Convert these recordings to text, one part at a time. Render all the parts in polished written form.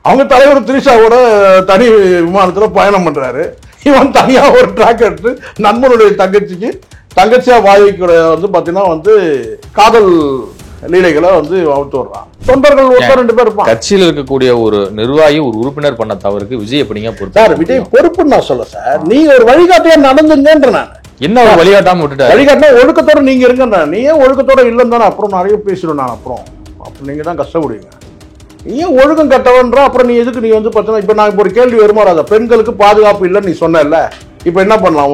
அவங்க தலைவர் திரிஷாவோட தனி விமானத்துல பயணம் பண்றாரு. இவன் தனியா ஒரு ட்ராக் எடுத்து நண்பனுடைய தங்கச்சியா வாய்க்கிற வந்து பாத்தீங்கன்னா வந்து காதல் லீலைகளை வந்து அவுத்து வர்றான். தொண்டர்கள் ஒருத்தர் 2 பேர் இருப்பான். கட்சியில் இருக்கக்கூடிய ஒரு நிர்வாகி ஒரு உறுப்பினர் பண்ண தவறுக்கு விஜய் எப்படிங்க பொறுப்பு? சார் விஜய் பொறுப்புன்னு நான் சொல்ல சார், நீங்க ஒரு வழிகாட்டியா நடந்துங்கன்ற. நான் என்ன ஒரு வழிகாட்டாம விட்டுட்டாரு? வழிகாட்டினா ஒழுக்கத்தோட நீங்க இருங்க. நீ ஏன் ஒழுக்கத்தோட இல்லைன்னு தானே அப்புறம் நிறைய பேசிடுவேன் நான். அப்புறம் நீங்க தான் கஷ்டப்படுவீங்க. நீ ஏன் ஒழுக்கம் கட்டவன்ற அப்புறம் நீ எதுக்கு நீ வந்து பார்த்தீங்கன்னா இப்போ நான் இப்போ ஒரு கேள்வி வருமாறாத, பெண்களுக்கு பாதுகாப்பு இல்லைன்னு நீ சொன்ன, இப்போ என்ன பண்ணலாம்?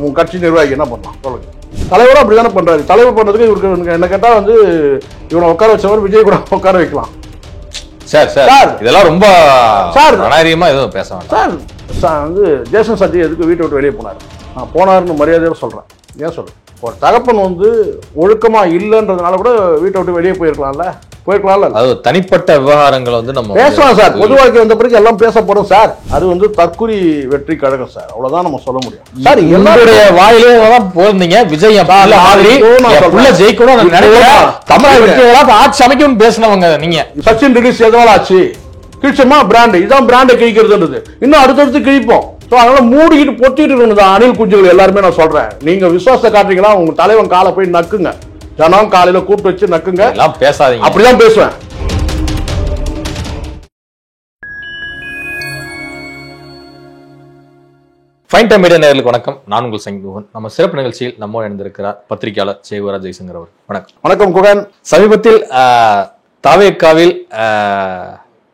உங்க கட்சி நிர்வாகி என்ன பண்ணலாம் சொல்லுங்க? தலைவரும் அப்படி தானே பண்றாரு. தலைவர் பண்ணதுக்கு இவருக்கு என்ன கேட்டா வந்து இவனை உட்கார வச்சவர் விஜய் கூட உட்கார வைக்கலாம். சார் சார் இதெல்லாம் ரொம்ப சார் அநாகரிகமா எதுவும் பேச வேண்டாம் சார். வந்து ஜேசன் சத்யா எதுக்கு வீட்டை விட்டு வெளியே போனார்? நான் போனாருன்னு மரியாதையோட சொல்றேன். ஏன் சொல்றேன்? ஒரு தகப்பன் வந்து ஒழுக்கமா இல்லைன்றதுனால கூட வீட்டை விட்டு வெளியே போயிருக்கலாம்ல. அது தனிப்பட்ட விவகாரங்களை வந்து நம்ம பேசலாம் சார். பொது வாழ்க்கை வந்த பிறகு எல்லாம் பேசப்படும் சார். அது வந்து தற்குறி வெற்றி கழகம் சார், அவ்வளவுதான் நம்ம சொல்ல முடியும் சார். எல்லாருடைய வாயிலே தான் போயிருந்தீங்க. விஜய் ஜெயிக்கணும் தமிழ் ஆட்சி அமைக்கணும்னு பேசினவங்க நீங்க. சச்சின் ரிலீஸ் எதனால ஆச்சு? கிழிச்சமா பிராண்ட், இதான் பிராண்டை கிழிக்கிறதுன்றது. இன்னும் அடுத்தடுத்து கிழிப்போம். அதனால மூடிக்கிட்டு பொத்திட்டு இருக்கணும் அணில் குஞ்சுகள் எல்லாருமே. நான் சொல்றேன், நீங்க விசுவாசத்தை காட்டுறீங்களா? உங்க தலைவன் காலை போய் நக்குங்க. ஜனம் காலையில கூப்பிட்டு வச்சு நக்குங்க. பேசாதீங்க. அப்படிதான் பேசுவேன். ஃபைன் டைம் மீடியா நேயர்களுக்கு வணக்கம். நான் உங்கள் சங்கீவன். நம்ம சிறப்பு நிகழ்ச்சியில் நம்மோடு இணைந்திருக்கிறார் பத்திரிகையாளர் சேகுவராஜ் ஜெய்சங்கர் அவர். வணக்கம். வணக்கம் குகன். சமீபத்தில் தவேகாவில்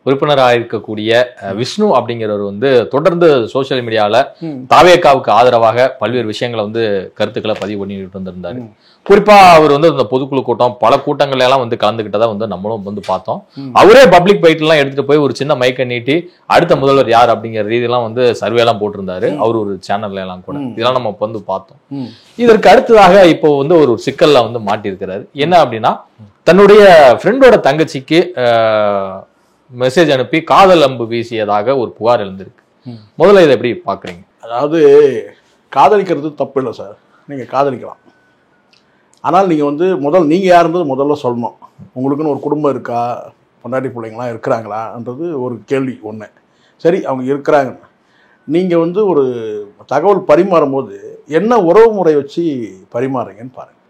உறுப்பினராக இருக்கக்கூடிய விஷ்ணு அப்படிங்கிறவர் வந்து தொடர்ந்து சோசியல் மீடியாவில் தவேகாவுக்கு ஆதரவாக பல்வேறு விஷயங்களை வந்து கருத்துக்களை பதிவு பண்ணிட்டு வந்திருந்தாரு. குறிப்பா அவர் வந்து இந்த பொதுக்குழு கூட்டம் பல கூட்டங்கள் எல்லாம் வந்து கலந்துகிட்டதா வந்து நம்மளும் வந்து பார்த்தோம். அவரே பப்ளிக் பைட் எல்லாம் எடுத்துட்டு போய் ஒரு சின்ன மைக்கை நீட்டி அடுத்த முதல்வர் யார் அப்படிங்கிற ரீதியெல்லாம் வந்து சர்வே எல்லாம் போட்டிருந்தாரு. அவர் ஒரு சேனல்ல எல்லாம் கூட இதெல்லாம் நம்ம வந்து பார்த்தோம். இதற்கு அடுத்ததாக இப்போ வந்து ஒரு சிக்கல்ல வந்து மாட்டியிருக்கிறாரு. என்ன அப்படின்னா, தன்னுடைய ஃப்ரெண்டோட தங்கச்சிக்கு மெசேஜ் அனுப்பி காதல் அம்பு வீசியதாக ஒரு புகார் எழுந்திருக்கு. முதல்ல இதை எப்படி பாக்குறீங்க? அதாவது காதலிக்கிறது தப்பு இல்லை சார், நீங்க காதலிக்கலாம். ஆனால் நீங்கள் வந்து நீங்கள் யாருன்றது முதல்ல சொல்லணும். உங்களுக்குன்னு ஒரு குடும்பம் இருக்கா, பொண்டாட்டி பிள்ளைங்களாம் இருக்கிறாங்களான்றது ஒரு கேள்வி ஒன்று. சரி, அவங்க இருக்கிறாங்க. நீங்கள் வந்து ஒரு தகவல் பரிமாறும் போது என்ன உறவு முறை வச்சு பரிமாறுறீங்கன்னு பாருங்கள்.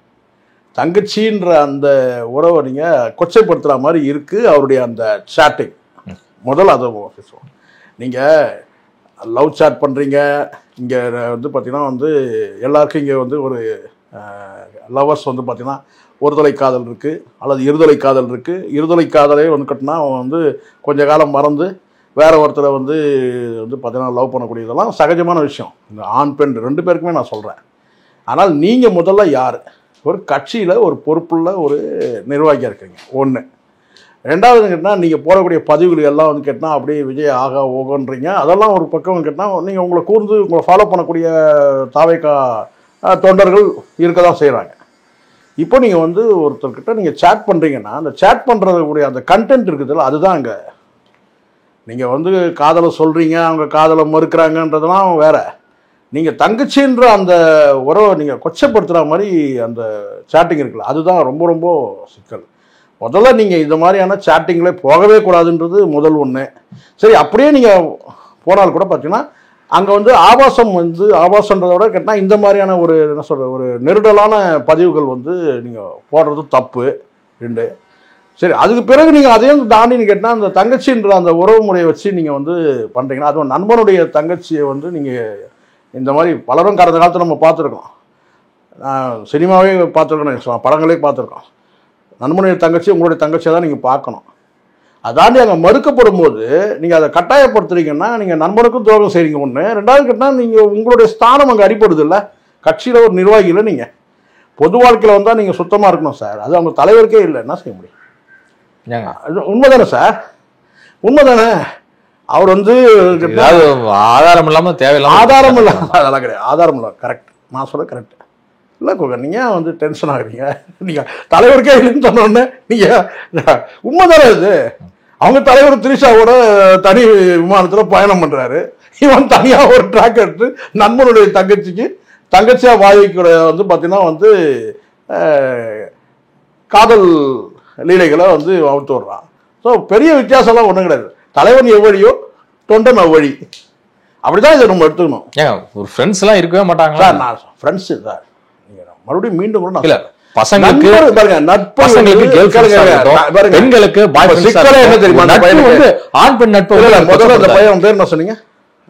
தங்கச்சின்ற அந்த உறவை நீங்கள் கொச்சைப்படுத்துகிற மாதிரி இருக்குது அவருடைய அந்த சாட்டிங். முதல்ல அதை பேசுவோம். நீங்கள் லவ் சாட் பண்ணுறீங்க. இங்கே வந்து பார்த்தீங்கன்னா வந்து எல்லாருக்கும் இங்கே வந்து ஒரு லவர்ஸ் வந்து பார்த்தீங்கன்னா ஒருதலை காதல் இருக்குது அல்லது இருதலை காதல் இருக்குது. இருதலை காதலே வந்து கட்டினா அவன் வந்து கொஞ்ச காலம் மறந்து வேற ஒருத்தரை வந்து பார்த்தீங்கன்னா லவ் பண்ணக்கூடியதெல்லாம் சகஜமான விஷயம். இந்த ஆண் பெண் 2 பேருக்குமே நான் சொல்கிறேன். ஆனால் நீங்கள் முதல்ல யார்? ஒரு கட்சியில் ஒரு பொறுப்புள்ள ஒரு நிர்வாகியாக இருக்கிறீங்க ஒன்று. ரெண்டாவது கேட்டால் நீங்கள் போடக்கூடிய பதிவுகள் எல்லாம் வந்து கேட்டால் அப்படியே விஜய் ஆகா ஓகோன்றீங்க. அதெல்லாம் ஒரு பக்கம் கேட்டால் நீங்கள் உங்களை கூர்ந்து உங்களை ஃபாலோ பண்ணக்கூடிய தாவேகா தொண்டர்கள் இருக்க தான் செய்கிறாங்க. இப்போ நீங்கள் வந்து ஒருத்தர்கிட்ட நீங்கள் சேட் பண்ணுறீங்கன்னா அந்த சேட் பண்ணுறதுக்கூடிய அந்த கண்டென்ட் இருக்குதுல்ல, அதுதான் அங்கே. நீங்கள் வந்து காதலை சொல்கிறீங்க, அவங்க காதலை மறுக்கிறாங்கன்றதுலாம் வேற. நீங்கள் தங்கச்சின்ற அந்த உறவை நீங்கள் கொச்சப்படுத்துகிற மாதிரி அந்த சேட்டிங் இருக்குல்ல, அதுதான் ரொம்ப ரொம்ப சிக்கல். முதல்ல நீங்கள் இந்த மாதிரியான சேட்டிங்களே போகவே கூடாதுன்றது முதல் ஒன்று. சரி, அப்படியே நீங்கள் போனால் கூட பார்த்தீங்கன்னா அங்கே வந்து ஆபாசன்றதை விட கேட்டால் இந்த மாதிரியான ஒரு என்ன சொல்கிற ஒரு நெருடலான பதிவுகள் வந்து நீங்கள் போடுறது தப்பு. 2. சரி, அதுக்கு பிறகு நீங்கள் அதையும் தாண்டின்னு கேட்டால் அந்த தங்கச்சின்ற அந்த உறவு முறையை வச்சு நீங்கள் வந்து பண்ணுறீங்கன்னா, அதுவும் நண்பனுடைய தங்கச்சியை வந்து நீங்கள் இந்த மாதிரி பலரும் கடந்த காலத்தில் நம்ம பார்த்துருக்கோம். சினிமாவே பார்த்துருக்கோம், படங்களே பார்த்துருக்கோம். நண்பனுடைய தங்கச்சி உங்களுடைய தங்கச்சியை தான் நீங்கள் பார்க்கணும். அதாண்டி அங்கே மறுக்கப்படும் போது நீங்கள் அதை கட்டாயப்படுத்துறீங்கன்னா நீங்கள் நண்பனுக்கும் துரோகம் செய்கிறீங்க ஒன்று. ரெண்டாவது கேட்டால் நீங்கள் உங்களுடைய ஸ்தானம் அங்கே அடிப்படுது இல்லை. கட்சியில் ஒரு நிர்வாகியில் நீங்கள் பொது வாழ்க்கையில் வந்தால் நீங்கள் சுத்தமாக இருக்கணும் சார். அது அவங்க தலைவருக்கே இல்லை, என்ன செய்ய முடியும்? உண்மைதானே சார்? உண்மைதானே? அவர் வந்து ஆதாரம் இல்லாமல் தேவையில்லாம ஆதாரம் இல்லாமல் அதெல்லாம் கிடையாது. ஆதாரம் இல்லை, கரெக்ட். நான் சொல்ல கரெக்ட் இல்லை கோகன். நீங்கள் வந்து டென்ஷன் ஆகுறீங்க. நீங்கள் தலைவருக்கே இல்லைன்னு சொன்னோடனே நீங்கள் உண்மைதானே இது? அவங்க தலைவர் திரிஷாவோட தனி விமானத்தில் பயணம் பண்ணுறாரு. இவன் தனியாக ஒரு ட்ராக் எடுத்து நண்பனுடைய தங்கச்சியாக வாய்க்கிற வந்து பார்த்தீங்கன்னா வந்து காதல் லீலைகளை வந்து அவுத்து விடுறான். ஸோ பெரிய வித்தியாசம்லாம் ஒன்றும் கிடையாது. தலைவன் எவ்வழியோ தொண்டன் அவ்வழி. அப்படிதான் இதை நம்ம எடுத்துக்கணும். ஏன் ஒரு ஃப்ரெண்ட்ஸ் எல்லாம் இருக்கவே மாட்டாங்களா? சார் நான் ஃப்ரெண்ட்ஸ் சார், நீங்க மறுபடியும் மீண்டும் கூட இல்ல பசங்களுக்கு பாருங்க நட்பு, பெண்களுக்கு என்ன தெரியுமா, ஆண் பெண் நட்பு. முதல்ல அந்த பையன் பேர் என்ன சொன்னீங்க?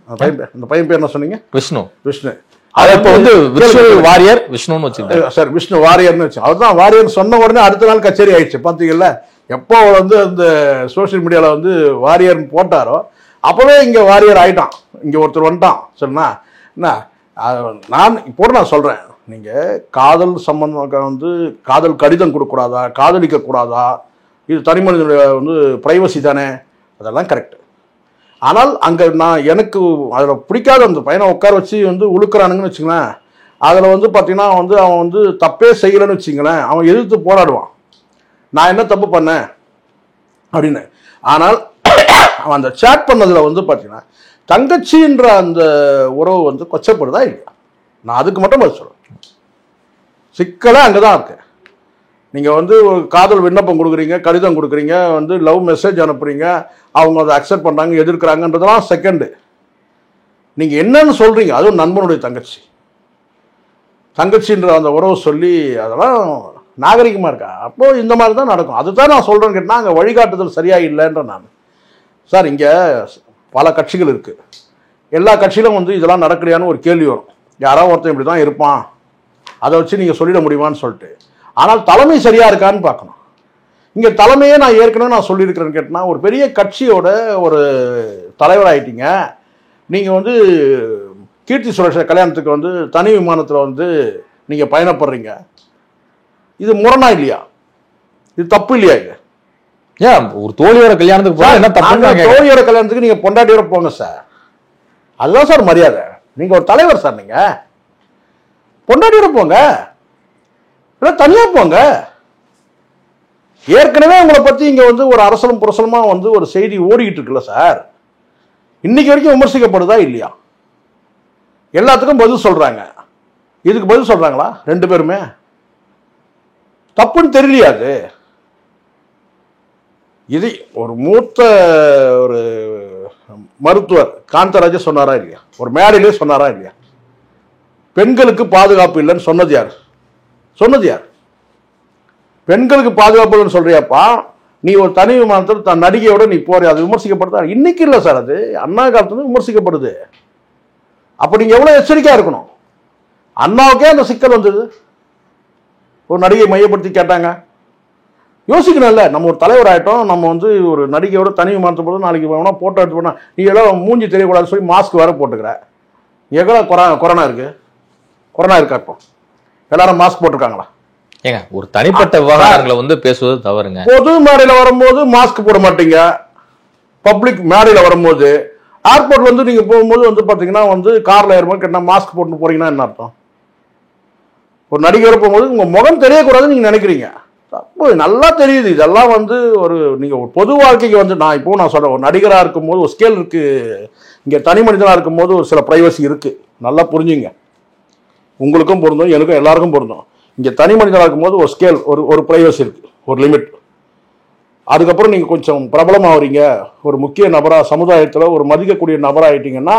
அந்த பையன் பேர் என்ன சொன்னீங்க? விஷ்ணு. விஷ்ணு. அது இப்ப வந்து விர்ச்சுவல் வாரியர் விஷ்ணுன்னு வச்சிருக்காரு சார். விஷ்ணு வாரியர்னு வச்சு, அதுதான் வாரியர் சொன்ன உடனே அடுத்த நாள் கச்சேரி ஆயிடுச்சு. பாத்தீங்கல்ல, எப்போ வந்து அந்த சோசியல் மீடியால வந்து வாரியர் போட்டாரோ அப்பவே இங்க வாரியர் ஆயிட்டான். இங்க ஒருத்தர் வந்துட்டான். சொன்னா என்ன, நான் இப்போ நான் சொல்றேன், நீங்க காதல் சம்பந்தம் வந்து காதல் கடிதம் கொடுக்கூடாதா, காதலிக்க கூடாதா, இது தனி மனிதனுடைய வந்து பிரைவசி தானே, அதெல்லாம் கரெக்ட். ஆனால் அங்கே நான் எனக்கு அதில் பிடிக்காத அந்த பையனை உட்கார வச்சு வந்து உழுக்கிறானுங்கன்னு வச்சுங்களேன், அதில் வந்து பார்த்தீங்கன்னா வந்து அவன் வந்து தப்பே செய்யலைன்னு வச்சுங்களேன், அவன் எதிர்த்து போராடுவான், நான் என்ன தப்பு பண்ணேன் அப்படின்னு. ஆனால் அவன் அந்த சேட் பண்ணதில் வந்து பார்த்தீங்கன்னா தங்கச்சின்ற அந்த உறவு வந்து கொச்சப்படுதா இல்லையா? நான் அதுக்கு மட்டும் பதில் சொல்கிறேன். சிக்கலே அங்கே தான் இருக்கு. நீங்கள் வந்து ஒரு காதல் விண்ணப்பம் கொடுக்குறீங்க, கடிதம் கொடுக்குறீங்க, வந்து லவ் மெசேஜ் அனுப்புறீங்க, அவங்க அதை அக்செப்ட் பண்ணுறாங்க, எதிர்க்கிறாங்கன்றதெல்லாம் செகண்டு. நீங்கள் என்னன்னு சொல்கிறீங்க, அதுவும் நண்பனுடைய தங்கச்சின்ற அந்த உறவு சொல்லி அதெல்லாம் நாகரிகமாக இருக்கா? அப்போது இந்த மாதிரி தான் நடக்கும். அதுதான் நான் சொல்கிறேன்னு கேட்டால் அங்கே வழிகாட்டுதல் சரியாக இல்லைன்ற நான். சார் இங்கே பல கட்சிகள் இருக்குது, எல்லா கட்சியிலும் வந்து இதெல்லாம் நடக்கலையான்னு ஒரு கேள்வி வரும். யாராவது ஒருத்தன் இப்படி தான் இருப்பான், அதை வச்சு நீங்கள் சொல்லிட முடியுமான்னு சொல்லிட்டு. ஆனால் தலைமை சரியா இருக்கான்னு பார்க்கணும். இங்க தலைமையே நான் ஏற்கனவே நான் சொல்லியிருக்கிறேன்னு கேட்டேன்னா, ஒரு பெரிய கட்சியோட ஒரு தலைவர் ஆயிட்டீங்க, நீங்க வந்து கீர்த்தி சுரேஷ் கல்யாணத்துக்கு வந்து தனி விமானத்துல வந்து நீங்க பயணப்படுறீங்க, இது முரணா இல்லையா? இது தப்பு இல்லையா? இது ஏன் ஒரு தோழியோட கல்யாணத்துக்கு போனா என்ன தப்பு? தோழியோட கல்யாணத்துக்கு நீங்க பொண்டாட்டியோட போங்க சார், அதுதான் சார் மரியாதை. நீங்க ஒரு தலைவர் சார், நீங்க பொண்டாட்டியோட போங்க, தனியா போங்க. ஏற்கனவே உங்களை பத்தி இங்க வந்து ஒரு அரசலும் புரசலுமா வந்து ஒரு செய்தி ஓடிக்கிட்டு இருக்குல்ல சார், இன்னைக்கு வரைக்கும் விமர்சிக்கப்படுதா இல்லையா? எல்லாத்துக்கும் பதில் சொல்றாங்க. இதுக்கு பதில் சொல்றாங்களா ரெண்டு பேருமே? தப்புன்னு தெரியலையா? அது இது ஒரு மூத்த ஒரு மருத்துவர் காந்தராஜ சொன்னாரா இல்லையா? ஒரு மேடையிலே சொன்னாரா இல்லையா? பெண்களுக்கு பாதுகாப்பு இல்லைன்னு சொன்னது யார்? பெண்களுக்கு பாதுகாப்பு இல்லைன்னு சொல்றியாப்பா, நீ ஒரு தனி விமானத்தில் தன் நடிகையோட நீ போற, அது விமர்சிக்கப்படுதா? இன்னைக்கு இல்லை சார், அது அண்ணா காலத்துல விமர்சிக்கப்படுது. அப்ப நீங்க எவ்வளவு எச்சரிக்கையா இருக்கணும். அண்ணாவுக்கே அந்த சிக்கல் வந்தது, ஒரு நடிகை மையப்படுத்தி கேட்டாங்க. யோசிக்கணும்ல, நம்ம ஒரு தலைவர் ஆயிட்டோம், நம்ம வந்து ஒரு நடிகையோட தனி விமானத்தை போது நாளைக்கு வேணா போட்டோ எடுத்து போனா நீ எல்லாம் மூஞ்சி தெரியக்கூடாதுன்னு சொல்லி மாஸ்க் வேற போட்டுக்கிற. எவ்வளோ கொரோனா இருக்கு? கொரோனா இருக்கா? இப்போ எல்லாரும் மாஸ்க் போட்டிருக்காங்களா? ஏங்க ஒரு தனிப்பட்ட விவகாரங்களை வந்து பேசுவது தவறுங்க. பொது மேடையில் வரும்போது மாஸ்க் போட மாட்டீங்க, பப்ளிக் மேடையில் வரும்போது. ஏர்போர்ட்ல வந்து நீங்க போகும்போது வந்து பாத்தீங்கன்னா வந்து கார்ல ஏறும்போது கேட்டா மாஸ்க் போட்டு போறீங்கன்னா என்ன அர்த்தம்? ஒரு நடிகர் போகும்போது உங்க முகம் தெரியக்கூடாதுன்னு நீங்க நினைக்கிறீங்க. அப்போ நல்லா தெரியுது. இதெல்லாம் வந்து ஒரு நீங்க ஒரு பொது வாழ்க்கைக்கு வந்து நான் சொல்றேன், ஒரு நடிகரா இருக்கும் போது ஒரு ஸ்கேல் இருக்கு, இங்க தனி மனிதனா இருக்கும் போது ஒரு சில பிரைவசி இருக்கு. நல்லா புரிஞ்சுங்க, உங்களுக்கும் பொருந்தும், எனக்கும் எல்லாருக்கும் பொருந்தும். இங்க தனி மனிதனா இருக்கும் போது ஒரு ஸ்கேல், ஒரு பிரைவசி இருக்கு, ஒரு லிமிட். அதுக்கப்புறம் நீங்க கொஞ்சம் பிரபலமாகறீங்க, ஒரு முக்கிய நபரா சமுதாயத்துல ஒரு மதிக்கக்கூடிய நபரா ஆயிட்டீங்கன்னா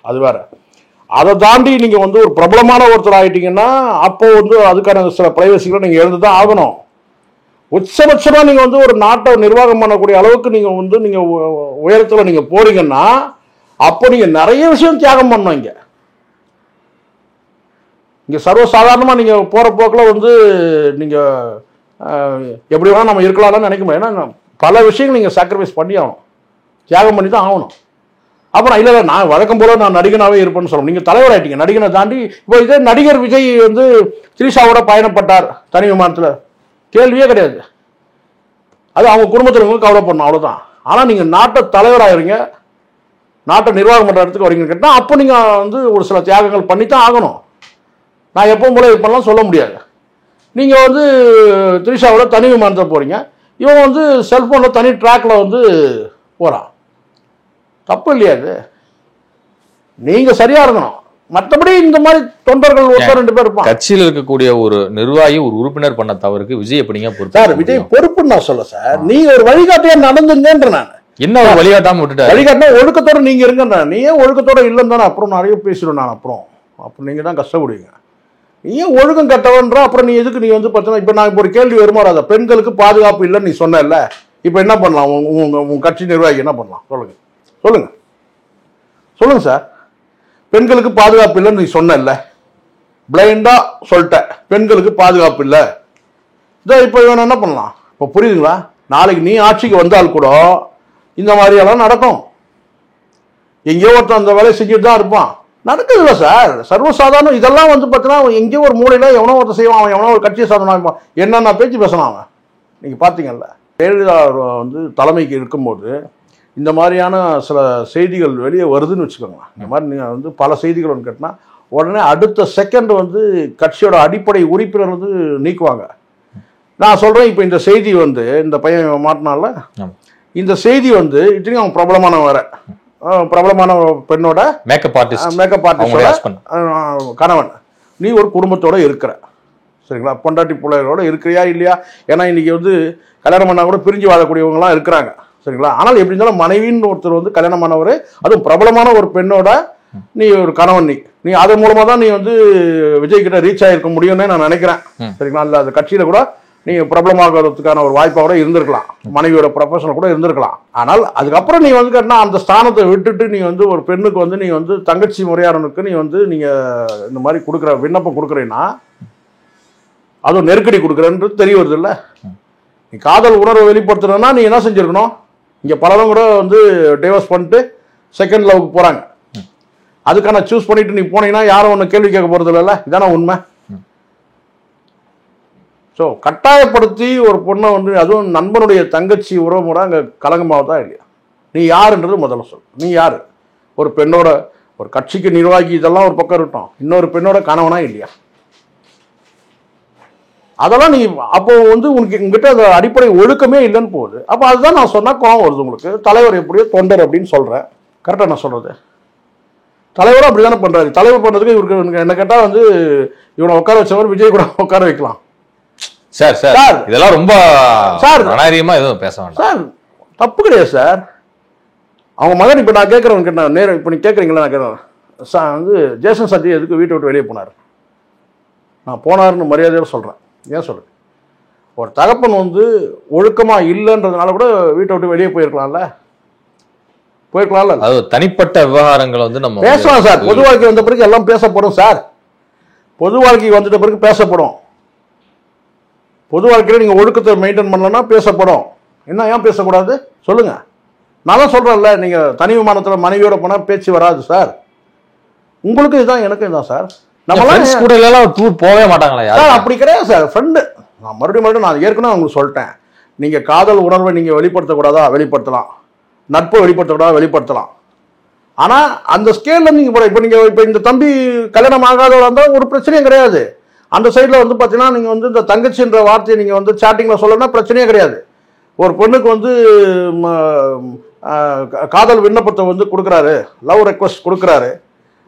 அது வேற. அதை தாண்டி நீங்க வந்து ஒரு பிரபலமான ஒருத்தர் ஆயிட்டீங்கன்னா அப்போ வந்து அதுக்கான சில பிரைவசிகளை நீங்க எழுந்துதான் ஆகணும். உச்சபட்சமா நீங்க வந்து ஒரு நாட்டை நிர்வாகம் பண்ணக்கூடிய அளவுக்கு நீங்க வந்து நீங்க உயரத்துல நீங்க போறீங்கன்னா அப்போ நீங்க நிறைய விஷயம் தியாகம் பண்ணணும். இங்க சர்வசாதாரணமா நீங்க போற போக்குல வந்து நீங்க எப்படி வேணா நம்ம இருக்கலாம்னு நினைக்க முடியும். ஏன்னா பல விஷயங்கள் நீங்க சாக்ரிஃபைஸ் பண்ணி ஆகணும், தியாகம் பண்ணி தான் ஆகணும். அப்புறம் இல்லை நான் வழக்கம் போல நான் நடிகனாவே இருப்பேன்னு சொல்லணும். நீங்க தலைவர் ஆயிட்டீங்க, நடிகனை தாண்டி. இப்போ இதே நடிகர் விஜய் வந்து திரிஷாவோட பயணப்பட்டார் தனி விமானத்துல, கேள்வியே கிடையாது. அது அவங்க குடும்பத்தினருக்கு கவலை பண்ணணும், அவ்வளவுதான். ஆனா நீங்க நாட்டை தலைவராகிறீங்க, நாட்டை நிர்வாகம் பண்ற இடத்துக்கு வரீங்கன்னு கேட்டா அப்போ நீங்க வந்து ஒரு சில தியாகங்கள் பண்ணித்தான் ஆகணும். நான் எப்பவும் போல இப்பெல்லாம் சொல்ல முடியாது. நீங்க வந்து திரிஷாவோட தனி விமானத்தை போறீங்க, இவன் வந்து செல்போன்ல தனி ட்ராக்ல வந்து போறான். தப்பு இல்லையா? அது நீங்க சரியா இருக்கணும். மற்றபடி இந்த மாதிரி தொண்டர்கள் ஒருத்தர் ரெண்டு பேர் இருப்பாங்க. கட்சியில் இருக்கக்கூடிய ஒரு நிர்வாகி ஒரு உறுப்பினர் பண்ண தவறுக்கு விஜய் எப்படிங்க பொறுப்பு? சார் விஜய் பொறுப்புன்னு நான் சொல்ல சார், நீங்க ஒரு வழிகாட்டியா நடந்துங்கன்ற நான். என்ன ஒரு வழிகாட்டாம விட்டுட்டாரு. வழிகாட்டினா ஒழுக்கத்தோட நீங்க இருங்க. நீ ஏன் ஒழுக்கத்தோட இல்லைன்னு தானே அப்புறம் நிறைய பேசிடுவேன் நான். அப்புறம் நீங்க தான் கஷ்டப்படுவீங்க. நீ ஏன் ஒழுக்கம் கட்டவன்ற அப்புறம் நீ எதுக்கு நீ வந்து பார்த்தீங்கன்னா இப்போ நான் இப்போ ஒரு கேள்வி வருமாறாத பெண்களுக்கு பாதுகாப்பு இல்லைன்னு நீ சொன்னல, இப்போ என்ன பண்ணலாம்? உங்க கட்சி நிர்வாகி என்ன பண்ணலாம் சொல்லுங்க சொல்லுங்க சொல்லுங்க சார். பெண்களுக்கு பாதுகாப்பு இல்லைன்னு நீ சொன்னல, பிளைண்டா சொல்லிட்ட பெண்களுக்கு பாதுகாப்பு இல்லை. இதை இப்போ இவன் என்ன பண்ணலாம்? இப்போ புரியுதுங்களா? நாளைக்கு நீ ஆட்சிக்கு வந்தால் கூட இந்த மாதிரியெல்லாம் நடக்கும். எங்கேயோ ஒருத்தன் அந்த வேலையை செஞ்சுட்டு தான் இருப்பான். நடக்குதுல்ல சார், சர்வசாதாரணம். இதெல்லாம் வந்து பார்த்தீங்கன்னா எங்கேயோ ஒரு மூலையில எவனோ ஒருத்தர் செய்வான், அவன் எவனோ ஒரு கட்சியை சாதனம் இருப்பான். என்னென்ன பேச்சு பேசணும் அவன். நீங்க பார்த்தீங்கல்ல, ஜெயலலிதா வந்து தலைமைக்கு இருக்கும்போது இந்த மாதிரியான சில செய்திகள் வெளியே வருதுன்னு வச்சுக்கோங்க. இந்த மாதிரி நீங்கள் வந்து பல செய்திகள் ஒன்று கேட்டினா உடனே அடுத்த செகண்ட் வந்து கட்சியோட அடிப்படை உறுப்பினர் வந்து நீக்குவாங்க. நான் சொல்கிறேன், இப்போ இந்த செய்தி வந்து இந்த பையன் மாட்டினால இந்த செய்தி வந்து இத்தனையும் அவன் பிரபலமான வேற பிரபலமான பெண்ணோட மேக்கப் ஆர்டிஸ்டோட கணவன். நீ ஒரு குடும்பத்தோட இருக்கிற, சரிங்களா? பொண்டாட்டி பிள்ளைகளோட இருக்கிறியா இல்லையா? ஏன்னா இன்னைக்கு வந்து கல்யாணம் பண்ணா கூட பிரிஞ்சு வாழக்கூடியவங்கலாம் இருக்கிறாங்க, சரிங்களா? ஆனால் எப்படி இருந்தாலும் மனைவின்னு ஒருத்தர் வந்து கல்யாணம் பண்ணவர், அதுவும் பிரபலமான ஒரு பெண்ணோட நீ ஒரு கணவன். நீ அதன் மூலமா தான் நீ வந்து விஜய் கிட்ட ரீச் ஆகிருக்க முடியும்னு நான் நினைக்கிறேன், சரிங்களா? இல்லை அந்த கட்சியில கூட நீ பிரபலமாகிறதுக்கான ஒரு வாய்ப்பாக கூட இருந்திருக்கலாம், மனைவியோட ப்ரொஃபஷனல் கூட இருந்திருக்கலாம். ஆனால் அதுக்கப்புறம் நீ வந்து கேட்டா அந்த ஸ்தானத்தை விட்டுட்டு நீ வந்து ஒரு பெண்ணுக்கு வந்து நீ வந்து தங்கச்சி முறையாளனுக்கு நீ வந்து நீங்க இந்த மாதிரி கொடுக்குற விண்ணப்பம் கொடுக்குறீன்னா அதுவும் நெருக்கடி கொடுக்குறன்றது தெரிய வருது இல்லை? நீ காதல் உணர்வை வெளிப்படுத்துறன்னா நீ என்ன செஞ்சிருக்கணும்? இங்கே பலரும் கூட வந்து டைவர்ஸ் பண்ணிட்டு செகண்ட் லவ்க்கு போகிறாங்க. அதுக்கான சூஸ் பண்ணிட்டு நீ போனீங்கன்னா யாரும் ஒன்று கேள்வி கேட்க போகிறது இல்லைல்ல? இதான உண்மை. ஸோ கட்டாயப்படுத்தி ஒரு பொண்ணை வந்து அதுவும் நண்பனுடைய தங்கச்சி உறவுமுறை அங்கே கலங்கமாவதா இல்லையா? நீ யாருன்றது முதல்ல சொல். நீ யார்? ஒரு பெண்ணோட ஒரு கட்சிக்கு நிர்வாகி, இதெல்லாம் ஒரு பக்கம் இருக்கட்டும், இன்னொரு பெண்ணோட கணவனா இல்லையா? அதெல்லாம் நீ அப்போ வந்து உங்ககிட்ட அந்த அடிப்படை ஒழுக்கமே இல்லைன்னு போகுது. அப்போ அதுதான் நான் சொன்னா கோவம் வருது உங்களுக்கு. தலைவர் எப்படியோ தொண்டர் அப்படின்னு சொல்றேன், கரெக்டா நான் சொல்றது? தலைவரும் அப்படி தானே பண்றாரு. தலைவர் பண்றதுக்கு இவருக்கு என்ன கேட்டா வந்து இவனை உட்கார வச்சவர் விஜய் கூட உட்கார வைக்கலாம். சார் சார் இதெல்லாம் ரொம்ப சார் அநாகரிகமா எதுவும் பேச வேண்டாம் சார். தப்பு கிடையாது சார். அவங்க மகன் இப்போ நான் கேட்குறேன் நேரம், இப்போ நீ கேட்குறீங்களா? நான் கேட்குறேன் வந்து ஜேசன் சத்யா எதுக்கு வீட்டை விட்டு வெளியே போனார்? நான் போனாருன்னு மரியாதையோட சொல்கிறேன். ஏன் சொல்கிறேன்? ஒரு தகப்பன் வந்து ஒழுக்கமாக இல்லைன்றதுனால கூட வீட்டை விட்டு வெளியே போயிருக்கலாம்ல? அது தனிப்பட்ட விவகாரங்களை வந்து நம்ம பேசலாம் சார். பொது வாழ்க்கை வந்த பிறகு எல்லாம் பேசப்படும் சார். பொது வாழ்க்கைக்கு வந்துட்ட பிறகு பேசப்படும். பொது வாழ்க்கையில் நீங்கள் ஒழுக்கத்தை மெயின்டைன் பண்ணலன்னா பேசப்படும். என்ன ஏன் பேசக்கூடாது சொல்லுங்க? நான் தான் சொல்கிறேன்ல, நீங்கள் தனி விமானத்தில் மனைவியோட போனால் பேச்சு வராது சார். உங்களுக்கு இதுதான் எனக்கு இதுதான் சார். நம்மளாம் கூட எல்லாம் டூர் போகவே மாட்டாங்களா சார்? அப்படி கிடையாது சார். ஃப்ரெண்டு நான் மறுபடியும் நான் ஏற்கனவே உங்களுக்கு சொல்லிட்டேன். நீங்கள் காதல் உணர்வை நீங்கள் வெளிப்படுத்தக்கூடாதா? வெளிப்படுத்தலாம். நட்பை வெளிப்படுத்தக்கூடாதா? வெளிப்படுத்தலாம். ஆனால் அந்த ஸ்கேலில் நீங்கள் இப்போ இந்த தம்பி கல்யாணம் ஆகாதவராக இருந்தால் ஒரு பிரச்சனையும் கிடையாது. அந்த சைடில் வந்து பார்த்தீங்கன்னா நீங்கள் வந்து இந்த தங்கச்சின்ற வார்த்தையை நீங்கள் வந்து சாட்டிங்கில் சொல்லணும்னா பிரச்சனையே கிடையாது. ஒரு பொண்ணுக்கு வந்து காதல் விண்ணப்பத்தை வந்து கொடுக்குறாரு, லவ் ரெக்வஸ்ட் கொடுக்குறாரு,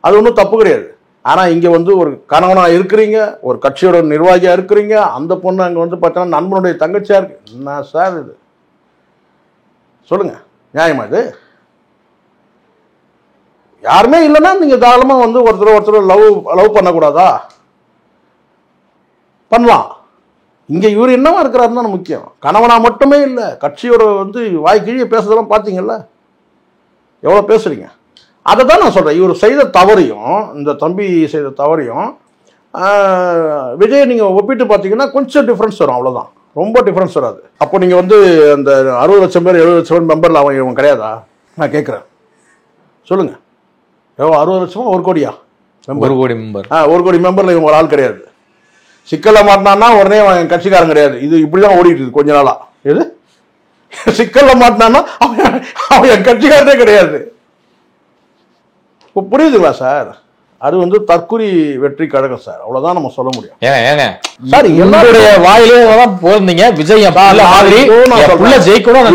அது ஒன்றும் தப்பு கிடையாது. ஆனால் இங்கே வந்து ஒரு கணவனாக இருக்கிறீங்க, ஒரு கட்சியோட நிர்வாகியாக இருக்கிறீங்க, அந்த பொண்ணு அங்கே வந்து பார்த்தீங்கன்னா நண்பனுடைய தங்கச்சியாக இருக்கு. என்ன சார் இது? சொல்லுங்க, நியாயமா இது? யாருமே இல்லைன்னா நீங்கள் தாராளமாக வந்து ஒருத்தர் லவ் பண்ணக்கூடாதா? பண்ணலாம். இங்கே இவர் என்னவா இருக்கிறாருன்னு தான் முக்கியம். கணவனா மட்டுமே இல்லை, கட்சியோட வந்து வாய்க்கீழே பேசுறதெல்லாம் பார்த்தீங்கல்ல, எவ்வளோ பேசுறீங்க? அதை தான் நான் சொல்கிறேன். இவர் செய்த தவறையும் இந்த தம்பி செய்த தவறையும் விஜய் நீங்கள் ஒப்பிட்டு பார்த்தீங்கன்னா கொஞ்சம் டிஃப்ரென்ஸ் வரும், அவ்வளோதான். ரொம்ப டிஃப்ரென்ஸ் வராது. அப்போ நீங்கள் வந்து அந்த 60 லட்சம் பேர் 70 லட்சம் பேர் மெம்பரில் அவன் கிடையாதா? நான் கேட்குறேன், சொல்லுங்கள். 60 லட்சமா 1 கோடியா? 1 கோடி மெம்பர். 1 கோடி மெம்பரில் இவங்க ஒரு ஆள் கிடையாது. சிக்கல்ல மாட்டினான்னா உடனே அவன் கட்சிக்காரன் கிடையாது. இது இப்படிதான் ஓடிட்டு இருக்கு கொஞ்ச நாளா. எது சிக்கல்ல மாட்டினான்னா அவன் என் கட்சிக்காரனே கிடையாது. இப்போ புரியுதுங்களா சார்? அது வந்து தற்குறி வெற்றி கழகம் சார், அவ்வளவுதான் நம்ம சொல்ல முடியும். ஏங்க சார், என்னுடைய வாயிலே தான் போயிருந்தீங்க. விஜய் மாதிரி ஜெயிக்கணும்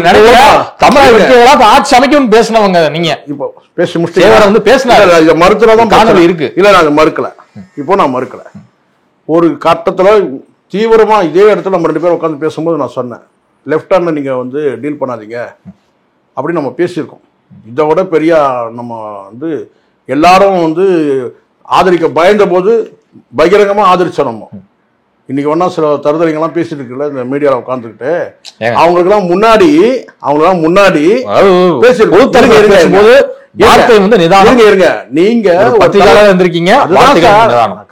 தமிழக ஆட்சி அமைக்கணும்னு பேசினவங்க நீங்க. இப்போ பேசி முடிச்சு வந்து பேசினாரு, மறுத்துறதான் காணொலி இருக்கு. இல்ல நான் மறுக்கல, இப்போ நான் மறுக்கல. ஒரு கட்டத்தில் தீவிரமாக இதே இடத்துல நம்ம 2 பேரும் உட்காந்து பேசும்போது நான் சொன்னேன், லெஃப்ட் ஹேண்டில் நீங்கள் வந்து டீல் பண்ணாதீங்க, அப்படின்னு நம்ம பேசியிருக்கோம். இதை விட பெரிய நம்ம வந்து எல்லாரும் வந்து ஆதரிக்க பயந்த போது பகிரங்கமாக ஆதரிச்சோம். நம்ம இன்னைக்கு ஒன்றா சில தருதலைங்கெல்லாம் பேசிட்டு இருக்குல்ல இந்த மீடியாவில் உட்காந்துக்கிட்டு, அவங்களுக்கெல்லாம் முன்னாடி பேசிருக்கோம். இருங்க, நீங்க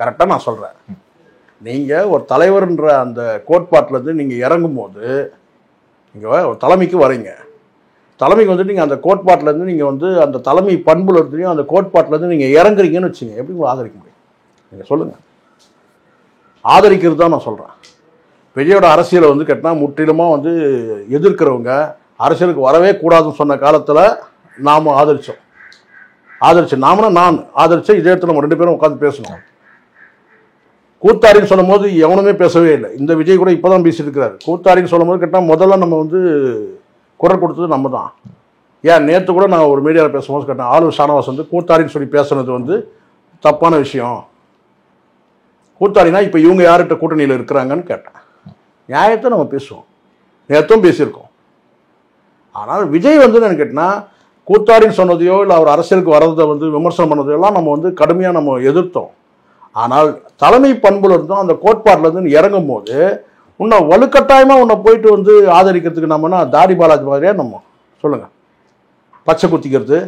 கரெக்டா நான் சொல்றேன். நீங்க ஒரு தலைவர்ன்ற அந்த கோட்பாட்டுல இருந்து நீங்க இறங்கும் போது நீங்க ஒரு தலைமைக்கு வரீங்க. தலைமைக்கு வந்துட்டு நீங்க அந்த கோட்பாட்டுல இருந்து நீங்க வந்து அந்த தலைமை பண்புல இருந்து அந்த கோட்பாட்டுல இருந்து நீங்க இறங்குறீங்கன்னு வச்சுங்க, எப்படி உங்களை ஆதரிக்க முடியும்? நீங்க சொல்லுங்க. ஆதரிக்கிறது தான் நான் சொல்றேன். விஜயோட அரசியலை வந்து கேட்டா முற்றிலுமா வந்து எதிர்க்கிறவங்க அரசியலுக்கு வரவே கூடாதுன்னு சொன்ன காலத்துல நாம ஆதரிச்சு நான் ஆதரிச்சேன். இதே இடத்துல நம்ம 2 பேரும் உட்காந்து பேசணும். கூத்தாரின்னு சொல்லும் போது எவனுமே பேசவே இல்லை. இந்த விஜய் கூட இப்பதான் பேசிட்டு இருக்கிறாரு. கூத்தாரின்னு சொல்லும் போது கேட்டால் முதல்ல நம்ம வந்து குரல் கொடுத்தது நம்ம தான். ஏன் நேற்று கூட நான் ஒரு மீடியாவில் பேசும்போது கேட்டேன், ஆளுநர் ஷானவாஸ் வந்து கூத்தாரின்னு சொல்லி பேசுனது வந்து தப்பான விஷயம். கூத்தாரினா இப்போ இவங்க யார்கிட்ட கூட்டணியில் இருக்கிறாங்கன்னு கேட்டேன். நியாயத்தை நம்ம பேசுவோம், நேற்றும் பேசியிருக்கோம். ஆனால் விஜய் வந்து என்ன கேட்டினா கூத்தாரின்னு சொன்னதையோ இல்லை அவர் அரசியலுக்கு வர்றதை வந்து விமர்சனம் பண்ணதையோ எல்லாம் நம்ம வந்து கடுமையாக நம்ம எதிர்த்தோம். ஆனால் தலைமை பண்புல இருந்தும் அந்த கோட்பாட்டில் இருந்து இறங்கும் போது உன்னை வலுக்கட்டாயமாக உன்னை போயிட்டு வந்து ஆதரிக்கிறதுக்கு நம்மனா தாடி பாலாஜி மாதிரியா நம்ம சொல்லுங்க பச்சை குத்திக்கிறது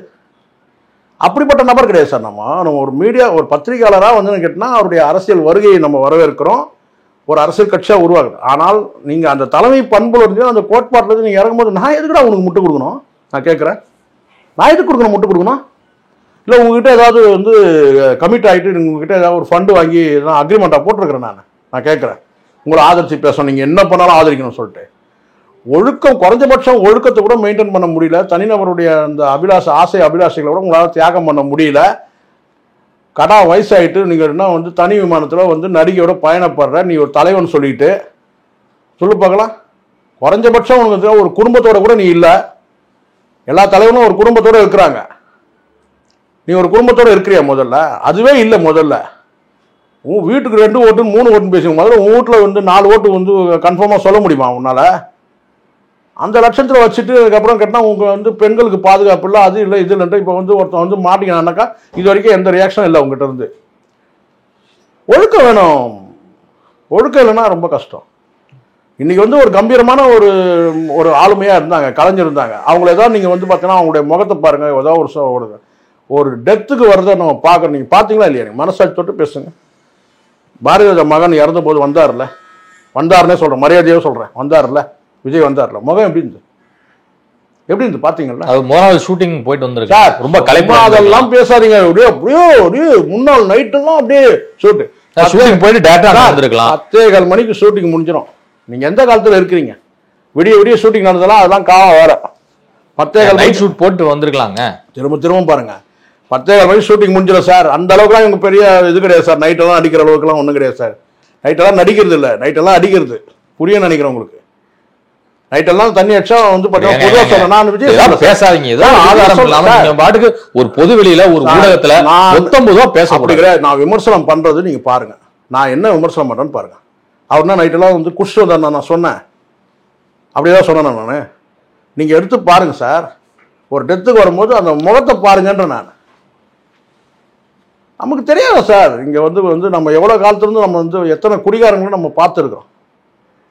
அப்படிப்பட்ட நபர் கிடையாது சார். நம்ம ஒரு மீடியா ஒரு பத்திரிகையாளராக வந்து கேட்டால் அவருடைய அரசியல் வருகையை நம்ம வரவேற்கிறோம், ஒரு அரசியல் கட்சியாக உருவாகுது. ஆனால் நீங்கள் அந்த தலைமை பண்புல இருந்து அந்த கோட்பாட்டில் இருந்து நீங்கள் இறங்கும்போது நான் எதுக்குடா உனக்கு முட்டு கொடுக்கணும்? நான் கேட்குறேன், நான் எதுக்கு கொடுக்கணும் முட்டு கொடுக்கணும்? இல்லை உங்ககிட்ட ஏதாவது வந்து கமிட் ஆகிட்டு உங்ககிட்ட ஏதாவது ஒரு ஃபண்டு வாங்கி நான் அக்ரிமெண்ட்டாக போட்டிருக்கிறேன். நான் கேட்குறேன், உங்களை ஆதரிச்சு பேசணும், நீங்கள் என்ன பண்ணாலும் ஆதரிக்கணும்னு சொல்லிட்டு. ஒழுக்கம், குறைஞ்சபட்சம் ஒழுக்கத்தை கூட மெயின்டைன் பண்ண முடியல. தனிநபருடைய அந்த ஆசை அபிலாஷைகளை கூட உங்களால் தியாகம் பண்ண முடியல. கடா வயசாகிட்டு நீங்கள் என்ன வந்து தனி விமானத்தில் வந்து நடிகையோட பயணப்படுற நீ ஒரு தலைவன் சொல்லிட்டு சொல்லு பார்க்கலாம். குறைஞ்சபட்சம் உனக்கு ஒரு குடும்பத்தோட கூட நீ இல்லை. எல்லா தலைவனும் ஒரு குடும்பத்தோட இருக்கிறாங்க, நீ ஒரு குடும்பத்தோட இருக்கிறியா? முதல்ல அதுவே இல்லை. முதல்ல உன் வீட்டுக்கு 2 ஓட்டு 3 ஓட்டுன்னு பேசுங்க. முதல்ல உன் வீட்டில் வந்து 4 ஓட்டு வந்து கன்ஃபார்மாக சொல்ல முடியுமா உன்னால? அந்த லட்சத்தில் வச்சுட்டு அதுக்கப்புறம் கேட்டால் உங்க வந்து பெண்களுக்கு பாதுகாப்பு இல்லை, அது இல்லை, இது இல்லைன்ட்டு இப்போ வந்து ஒருத்தன் வந்து மாட்டிக்கினான்னாக்கா இது வரைக்கும் எந்த ரியாக்ஷனும் இல்லை உங்ககிட்ட இருந்து. ஒழுக்கம் வேணும். ஒழுக்கம் இல்லைன்னா ரொம்ப கஷ்டம். இன்னைக்கு வந்து ஒரு கம்பீரமான ஒரு ஆளுமையாக இருந்தாங்க, கலைஞர் இருந்தாங்க. அவங்கள ஏதாவது நீங்கள் வந்து பார்த்தீங்கன்னா அவங்களுடைய முகத்தை பாருங்க, ஏதாவது ஒரு டெத்துக்கு வரதை நம்ம பார்க்கணும். நீங்கள் பார்த்தீங்களா இல்லையா? நீங்கள் மனசாட்சி தொட்டு பேசுங்க. பாரதிய மகன் இறந்த போது வந்தாருன்னே சொல்கிறேன், மரியாதையாக சொல்கிறேன், வந்தார்ல விஜய் வந்தார்ல, முகம் எப்படி இருந்து பார்த்தீங்களா? அது முதல் ஷூட்டிங் போயிட்டு வந்திருக்காரு, ரொம்ப கலைப்பா. அதெல்லாம் பேசாதீங்க. அப்படியே முன்னாள் நைட்டெல்லாம் அப்படியே ஷூட்டிங் போயிட்டு டேரக்டா வந்திருக்கலாம். 10:15 மணிக்கு ஷூட்டிங் முடிஞ்சிடும். நீங்கள் எந்த காலத்தில் இருக்கிறீங்க? விடிய ஷூட்டிங் நடந்ததெல்லாம் அதெல்லாம் காலம் வேற. 10:15 நைட் ஷூட் போட்டு வந்திருக்கலாங்க. திரும்ப பாருங்க, 10:15 மணிக்கு ஷூட்டிங் முடிஞ்சிடும் சார். அந்த அளவுக்குலாம் இவங்க பெரிய இது கிடையாது சார். நைட்டெல்லாம் அடிக்கிற அளவுக்குலாம் ஒன்றும் கிடையாது சார். நைட்டெல்லாம் நடிக்கிறது இல்லை, நைட்டெல்லாம் அடிக்கிறது. புரிய நினைக்கிறேன் உங்களுக்கு. நைட்டெல்லாம் தண்ணி அடிச்சா வந்து பேசாதீங்க. பாட்டுக்கு ஒரு பொது வெளியில ஒரு ஊடகத்துல 19 பேச கிடையாது. நான் விமர்சனம் பண்றது நீங்க பாருங்க, நான் என்ன விமர்சனம் பண்றேன்னு பாருங்க. அவர்னா நைட்டெல்லாம் வந்து குஷ்டு வந்தார் நான் சொன்னேன், அப்படியேதான் சொன்னேன் நான். நீங்க எடுத்து பாருங்க சார். ஒரு டெத்துக்கு வரும்போது அந்த முகத்தை பாருங்கன்ற நான். நமக்கு தெரியாதா சார்? இங்கே வந்து நம்ம எவ்வளோ காலத்துலேருந்து நம்ம வந்து எத்தனை குடிகாரங்களும் நம்ம பார்த்துருக்கோம்,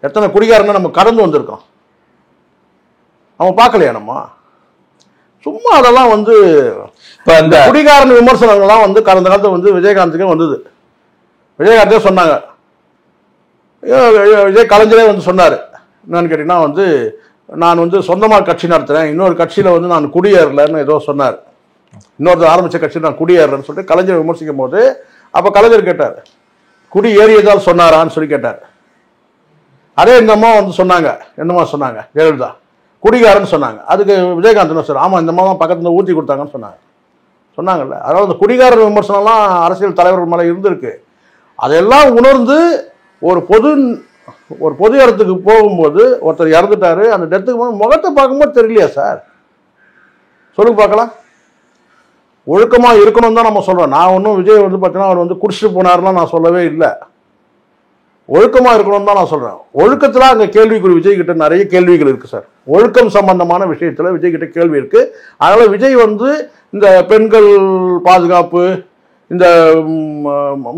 எத்தனை குடிகாரங்க நம்ம கடந்து வந்திருக்கோம். நம்ம பார்க்கலையா? நம்ம சும்மா அதெல்லாம் வந்து இப்போ இந்த குடிகாரன் விமர்சனங்கள்லாம் வந்து கடந்த காலத்தில் வந்து விஜயகாந்துக்கே வந்தது. விஜயகாந்தே சொன்னாங்க, விஜய் கலைஞரே வந்து சொன்னார். என்னன்னு கேட்டிங்கன்னா வந்து நான் வந்து சொந்தமாக கட்சி நடத்துகிறேன், இன்னொரு கட்சியில் வந்து நான் குடியேறலன்னு ஏதோ சொன்னார். இன்னொருத்தர் ஆரம்பித்த கட்சியில் நான் குடியேறலன்னு சொல்லிட்டு கலைஞர் விமர்சிக்கும் போது அப்போ கலைஞர் கேட்டார், குடி ஏறியதால் சொன்னாரான்னு சொல்லி கேட்டார். அதே இந்த அம்மா வந்து சொன்னாங்க, என்னம்மா சொன்னாங்க, ஜெயலலிதா குடிகாரன்னு சொன்னாங்க. அதுக்கு விஜயகாந்த் என்ன சார், ஆமாம் இந்த அம்மா தான் பக்கத்துல ஊற்றி கொடுத்தாங்கன்னு சொன்னாங்கல்ல. அதாவது இந்த குடிகார விமர்சனம்லாம் அரசியல் தலைவர்கள் மேலே இருந்திருக்கு. அதெல்லாம் உணர்ந்து ஒரு பொது இடத்துக்கு போகும்போது ஒருத்தர் இறந்துட்டாரு, அந்த டெத்துக்கு போது முகத்தை பார்க்கும்போது தெரியலையா சார்? சொல்லுங்க பார்க்கலாம். ஒழுக்கமாக இருக்கணும் தான் நம்ம சொல்கிறோம். நான் ஒன்றும் விஜய் வந்து பார்த்தீங்கன்னா அவர் வந்து குடிச்சிட்டு போனாருன்னா நான் சொல்லவே இல்லை. ஒழுக்கமா இருக்கணும்னு தான் நான் சொல்றேன். ஒழுக்கத்துல அங்க கேள்விக்குறி விஜய் கிட்ட நிறைய கேள்விகள் இருக்கு சார். ஒழுக்கம் சம்பந்தமான விஷயத்துல விஜய் கிட்ட கேள்வி இருக்கு. அதனால விஜய் வந்து இந்த பெண்கள் பாதுகாப்பு, இந்த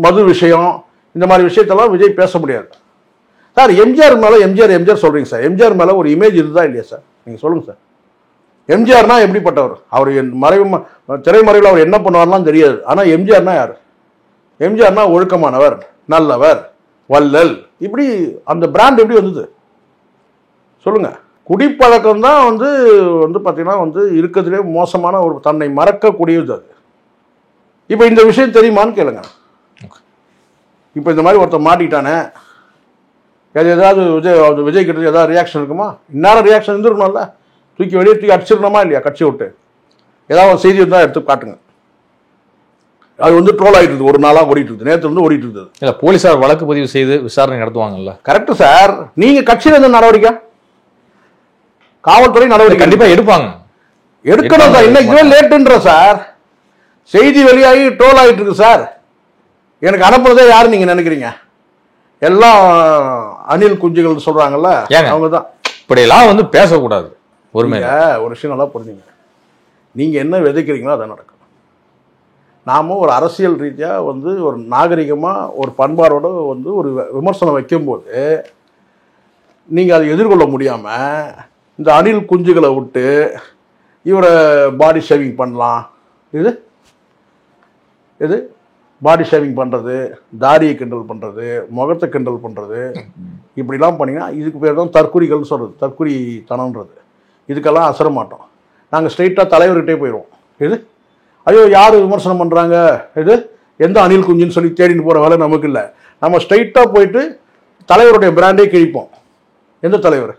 மது விஷயம், இந்த மாதிரி விஷயத்தெல்லாம் விஜய் பேச முடியாது சார். எம்ஜிஆர் மேல எம்ஜிஆர் சொல்றீங்க சார். எம்ஜிஆர் மேல ஒரு இமேஜ் இருந்தா இல்லையா சார்? நீங்க சொல்லுங்க சார். எம்ஜிஆர்னா எப்படிப்பட்டவர்? அவர் திரைமறைவில் அவர் என்ன பண்ணுவார்லாம் தெரியாது. ஆனா எம்ஜிஆர்னா யாரு? எம்ஜிஆர்னா ஒழுக்கமானவர், நல்லவர், வள்ளல். இப்படி அந்த பிராண்ட் எப்படி வந்தது சொல்லுங்க. குடிப்பழக்கம் தான் வந்து பார்த்தீங்கன்னா வந்து இருக்கிறதுலே மோசமான ஒரு தன்னை மறக்கக்கூடியது அது. இப்போ இந்த விஷயம் தெரியுமான்னு கேளுங்க. இப்போ இந்த மாதிரி ஒருத்தர் மாட்டிக்கிட்டானே, ஏதாவது விஜய் கிட்ட ஏதாவது ரியாக்ஷன் இருக்குமா? இந்நேரம் ரியாக்ஷன் இருந்துருக்கணும்ல. தூக்கி வெளியே தூக்கி அடிச்சிடணுமா இல்லையா? கட்சி விட்டு ஏதாவது ஒரு செய்தி இருந்தால் எடுத்து காட்டுங்க. அது வந்து ட்ரோல் ஆகிட்டு இருக்குது, ஒரு நாளாக ஓடிட்டு இருக்குது, நேற்று வந்து ஓடிட்டு இருந்தது. இல்லை, போலீஸார் வழக்கு பதிவு செய்து விசாரணை நடத்துவாங்கல்ல. Correct sir. நீங்க கட்சியில் இருந்த நடவடிக்கை, காவல்துறை நடவடிக்கை கண்டிப்பா எடுப்பாங்க, எடுக்கணும் சார். இன்னைக்கு லேட்டுன்ற சார். செய்தி வெளியாகி ட்ரோல் ஆகிட்டு இருக்கு சார். எனக்கு அனுப்புறதே யாரு நீங்க நினைக்கிறீங்க? எல்லாம் அணில் குஞ்சுகள் சொல்றாங்கல்ல, அவங்க தான். இப்படியெல்லாம் வந்து பேசக்கூடாது. ஒரு விஷயம் நல்லா புரிஞ்சுங்க. நீங்க என்ன விதைக்கிறீங்களோ அதை நடக்கும். நாம ஒரு அரசியல் ரீதியா வந்து ஒரு நாகரிகமா ஒரு பண்பாடோட வந்து ஒரு விமர்சனம் வைக்கும்போது நீங்க அதை எதிர்கொள்ள முடியாம இந்த அணில் குஞ்சுகளை விட்டு இவரை பாடி ஷேவிங் பண்ணலாம், இது பாடி ஷேவிங் பண்ணுறது, தாடியை கிண்டல் பண்ணுறது, முகத்தை கிண்டல் பண்ணுறது, இப்படிலாம் பண்ணிங்கன்னா இதுக்கு பேர் தான் தற்குறிகள்னு சொல்கிறது, தற்குறி தனம்ன்றது. இதுக்கெல்லாம் அசர மாட்டோம். நாங்கள் ஸ்ட்ரெயிட்டாக தலைவர்கிட்டே போயிடுவோம். இது ஐயோ யார் விமர்சனம் பண்ணுறாங்க, இது எந்த அணில் குஞ்சுன்னு சொல்லி தேடிட்டு போகிற வேலை நமக்கு இல்லை. நம்ம ஸ்ட்ரெயிட்டாக போயிட்டு தலைவருடைய பிராண்டே கிழிப்போம். எந்த தலைவர்?